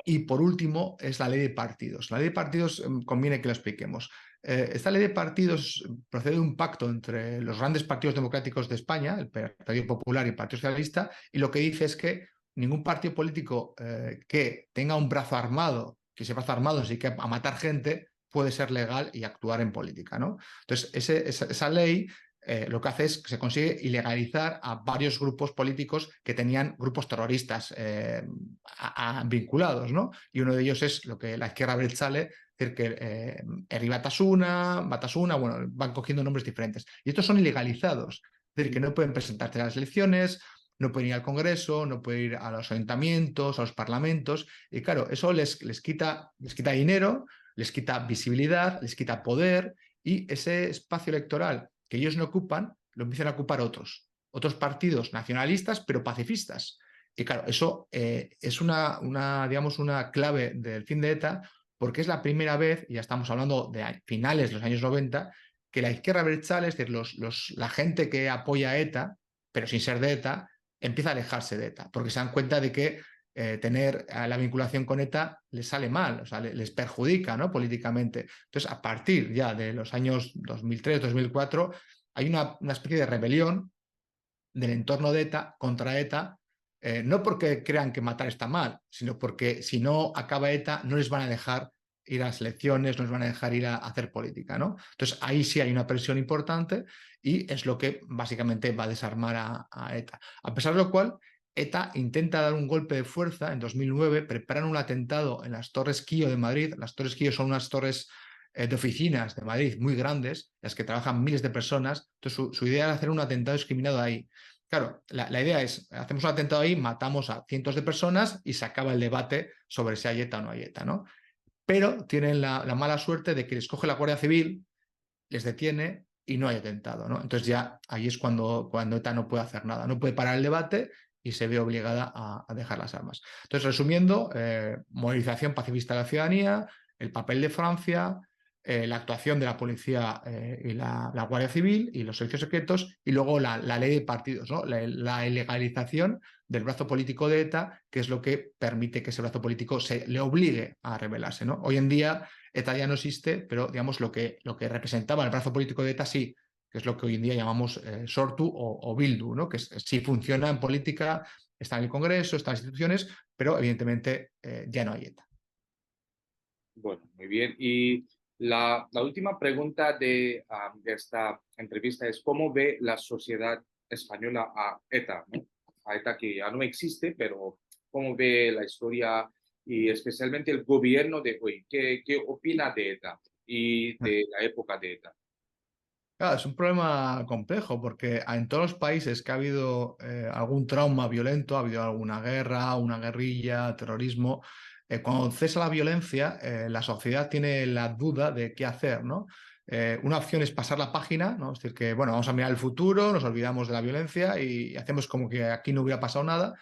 y por último, es la ley de partidos. La ley de partidos conviene que la expliquemos. Esta ley de partidos procede de un pacto entre los grandes partidos democráticos de España, el Partido Popular y el Partido Socialista, y lo que dice es que ningún partido político que tenga un brazo armado, que ese brazo armado se dedique a matar gente, puede ser legal y actuar en política, ¿no? Entonces, esa ley lo que hace es que se consigue ilegalizar a varios grupos políticos que tenían grupos terroristas vinculados, ¿no? Y uno de ellos es lo que la izquierda abertzale, es decir, que Herri Batasuna, bueno, van cogiendo nombres diferentes. Y estos son ilegalizados, es decir, que no pueden presentarse a las elecciones, no pueden ir al Congreso, no pueden ir a los ayuntamientos, a los parlamentos. Y claro, eso les quita dinero, les quita visibilidad, les quita poder y ese espacio electoral que ellos no ocupan, lo empiezan a ocupar otros partidos nacionalistas, pero pacifistas. Y claro, eso es digamos, una clave del fin de ETA, porque es la primera vez, y ya estamos hablando de finales de los años 90, que la izquierda abertzale, es decir, la gente que apoya a ETA, pero sin ser de ETA, empieza a alejarse de ETA, porque se dan cuenta de que tener la vinculación con ETA les sale mal, o sea, les perjudica, ¿no? Políticamente. Entonces, a partir ya de los años 2003-2004, hay una especie de rebelión del entorno de ETA contra ETA, no porque crean que matar está mal, sino porque si no acaba ETA no les van a dejar ir a las elecciones, no les van a dejar ir a hacer política, ¿no? Entonces ahí sí hay una presión importante y es lo que básicamente va a desarmar a ETA. A pesar de lo cual, ETA intenta dar un golpe de fuerza en 2009, preparan un atentado en las Torres Kio de Madrid. Las Torres Kio son unas torres de oficinas de Madrid muy grandes, en las que trabajan miles de personas. Entonces su idea era hacer un atentado discriminado ahí. Claro, la idea es, hacemos un atentado ahí, matamos a cientos de personas y se acaba el debate sobre si hay ETA o no hay ETA, ¿no? Pero tienen la mala suerte de que les coge la Guardia Civil, les detiene y no hay atentado, ¿no? Entonces ya ahí es cuando ETA no puede hacer nada, no puede parar el debate y se ve obligada a dejar las armas. Entonces, resumiendo, movilización pacifista de la ciudadanía, el papel de Francia, la actuación de la policía y la Guardia Civil y los servicios secretos y luego la ley de partidos, ¿no? La ilegalización del brazo político de ETA, que es lo que permite que ese brazo político le obligue a rebelarse, ¿no? Hoy en día ETA ya no existe, pero digamos lo que representaba el brazo político de ETA sí que es lo que hoy en día llamamos Sortu o Bildu, ¿no? Que sí funciona en política, está en el Congreso, está en las instituciones, pero evidentemente ya no hay ETA. Bueno, muy bien. Y la última pregunta de esta entrevista es, ¿cómo ve la sociedad española a ETA, ¿no? A ETA que ya no existe, pero ¿cómo ve la historia y especialmente el gobierno de hoy? ¿Qué opina de ETA y de la época de ETA? Claro, es un problema complejo porque en todos los países que ha habido algún trauma violento, ha habido alguna guerra, una guerrilla, terrorismo, cuando cesa la violencia, la sociedad tiene la duda de qué hacer, ¿no? Una opción es pasar la página, ¿no? Es decir, que bueno, vamos a mirar el futuro, nos olvidamos de la violencia y hacemos como que aquí no hubiera pasado nada.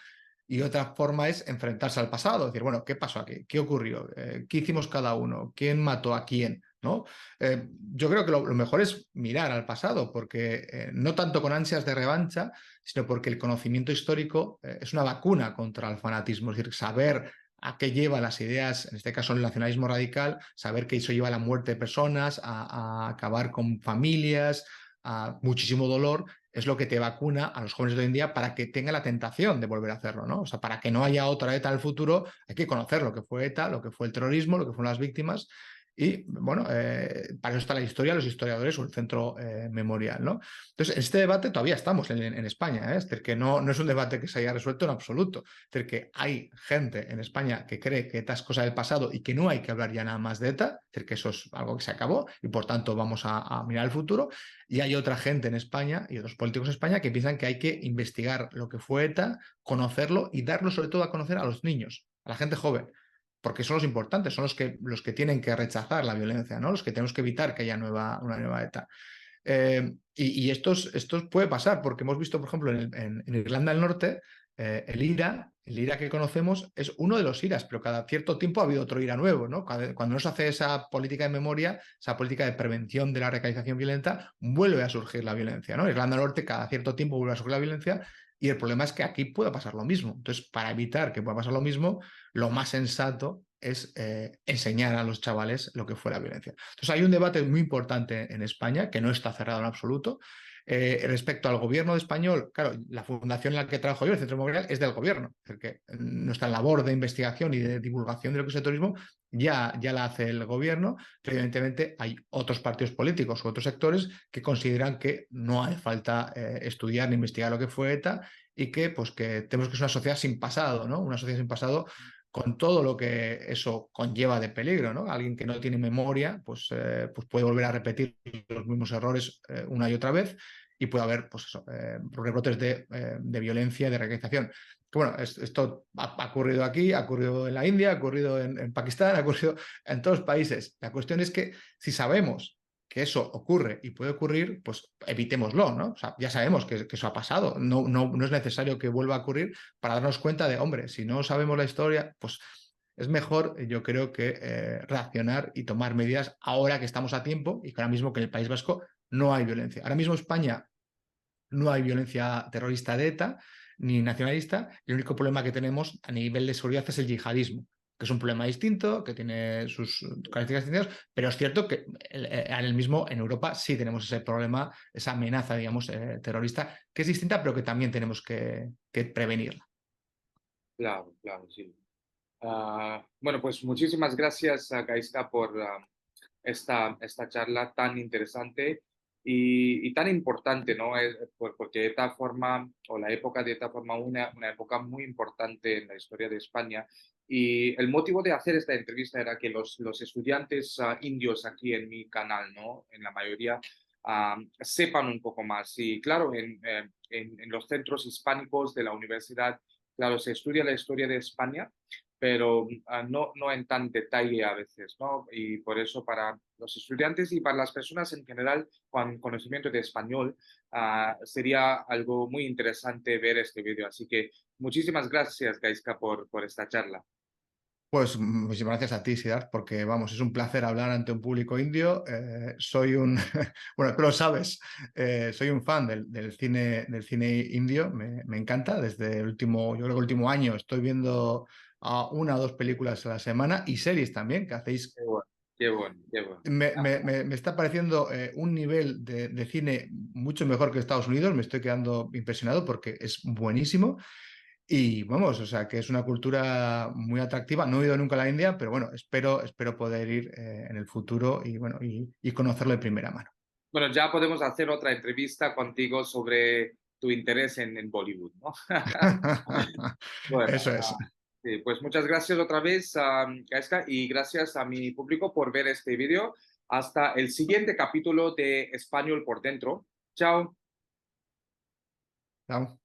Y otra forma es enfrentarse al pasado, decir, bueno, ¿qué pasó aquí? ¿Qué ocurrió? ¿Qué hicimos cada uno? ¿Quién mató a quién? ¿No? Yo creo que lo mejor es mirar al pasado, porque no tanto con ansias de revancha, sino porque el conocimiento histórico es una vacuna contra el fanatismo, es decir, saber a qué lleva las ideas, en este caso el nacionalismo radical, saber que eso lleva a la muerte de personas, a acabar con familias, a muchísimo dolor, es lo que te vacuna a los jóvenes de hoy en día para que tengan la tentación de volver a hacerlo, ¿no? O sea, para que no haya otra ETA en el futuro, hay que conocer lo que fue ETA, lo que fue el terrorismo, lo que fueron las víctimas. Y bueno, para eso está la historia, los historiadores o el centro memorial, ¿no? Entonces, en este debate todavía estamos en España, ¿eh? Es decir, que no es un debate que se haya resuelto en absoluto. Es decir, que hay gente en España que cree que ETA es cosa del pasado y que no hay que hablar ya nada más de ETA, es decir, que eso es algo que se acabó y por tanto vamos a mirar el futuro. Y hay otra gente en España y otros políticos en España que piensan que hay que investigar lo que fue ETA, conocerlo y darlo sobre todo a conocer a los niños, a la gente joven, porque son los importantes, son los que tienen que rechazar la violencia, ¿no? Los que tenemos que evitar que haya una nueva ETA. Y estos puede pasar, porque hemos visto, por ejemplo, en Irlanda del Norte, el IRA que conocemos es uno de los IRAs, pero cada cierto tiempo ha habido otro IRA nuevo, ¿no? Cuando no se hace esa política de memoria, esa política de prevención de la radicalización violenta, vuelve a surgir la violencia, ¿no? Irlanda del Norte cada cierto tiempo vuelve a surgir la violencia y el problema es que aquí puede pasar lo mismo. Entonces, para evitar que pueda pasar lo mismo, lo más sensato es enseñar a los chavales lo que fue la violencia. Entonces hay un debate muy importante en España que no está cerrado en absoluto. Respecto al gobierno español, claro, la fundación en la que trabajo yo, el Centro Memorial, es del gobierno. Es decir, que nuestra labor de investigación y de divulgación de lo que es el terrorismo ya la hace el gobierno, pero evidentemente hay otros partidos políticos u otros sectores que consideran que no hace falta estudiar ni investigar lo que fue ETA y que, pues, que tenemos que ser una sociedad sin pasado, ¿no? Una sociedad sin pasado con todo lo que eso conlleva de peligro, ¿no? Alguien que no tiene memoria, pues puede volver a repetir los mismos errores una y otra vez y puede haber, pues eso, rebrotes de violencia, de radicalización. Bueno, esto ha ocurrido aquí, ha ocurrido en la India, ha ocurrido en Pakistán, ha ocurrido en todos los países. La cuestión es que si sabemos que eso ocurre y puede ocurrir, pues evitémoslo, ¿no? O sea, ya sabemos que eso ha pasado, no es necesario que vuelva a ocurrir para darnos cuenta de, hombre, si no sabemos la historia, pues es mejor, yo creo, que reaccionar y tomar medidas ahora que estamos a tiempo y que ahora mismo que en el País Vasco no hay violencia. Ahora mismo en España no hay violencia terrorista de ETA ni nacionalista. El único problema que tenemos a nivel de seguridad es el yihadismo, que es un problema distinto, que tiene sus características distintas, pero es cierto que en Europa sí tenemos ese problema, esa amenaza, digamos, terrorista, que es distinta, pero que también tenemos que prevenirla. Claro, claro, sí. Bueno, pues muchísimas gracias, Gaisca, por esta charla tan interesante y tan importante, ¿no? Porque de esta forma, o la época de esta forma, una época muy importante en la historia de España. Y el motivo de hacer esta entrevista era que los estudiantes indios aquí en mi canal, ¿no? En la mayoría, sepan un poco más. Y claro, en los centros hispánicos de la universidad, claro, se estudia la historia de España, pero no en tan detalle a veces, ¿no? Y por eso para los estudiantes y para las personas en general con conocimiento de español, sería algo muy interesante ver este vídeo. Así que muchísimas gracias, Gaiska, por esta charla. Pues muchísimas gracias a ti, Siddharth, porque vamos, es un placer hablar ante un público indio. Soy un, bueno, tú lo sabes, soy un fan del cine indio, me encanta. Desde el último, yo creo que el último año estoy viendo una o dos películas a la semana y series también, que hacéis Qué bueno. Qué bueno, qué bueno. Me está pareciendo un nivel de cine mucho mejor que Estados Unidos. Me estoy quedando impresionado porque es buenísimo. Y vamos, o sea, que es una cultura muy atractiva. No he ido nunca a la India, pero bueno, espero poder ir en el futuro y, bueno, y conocerlo de primera mano. Bueno, ya podemos hacer otra entrevista contigo sobre tu interés en Bollywood, ¿no? Bueno, Eso es. sí, pues muchas gracias otra vez, Gaisca, y gracias a mi público por ver este vídeo. Hasta el siguiente capítulo de Español por Dentro. Chao. Chao.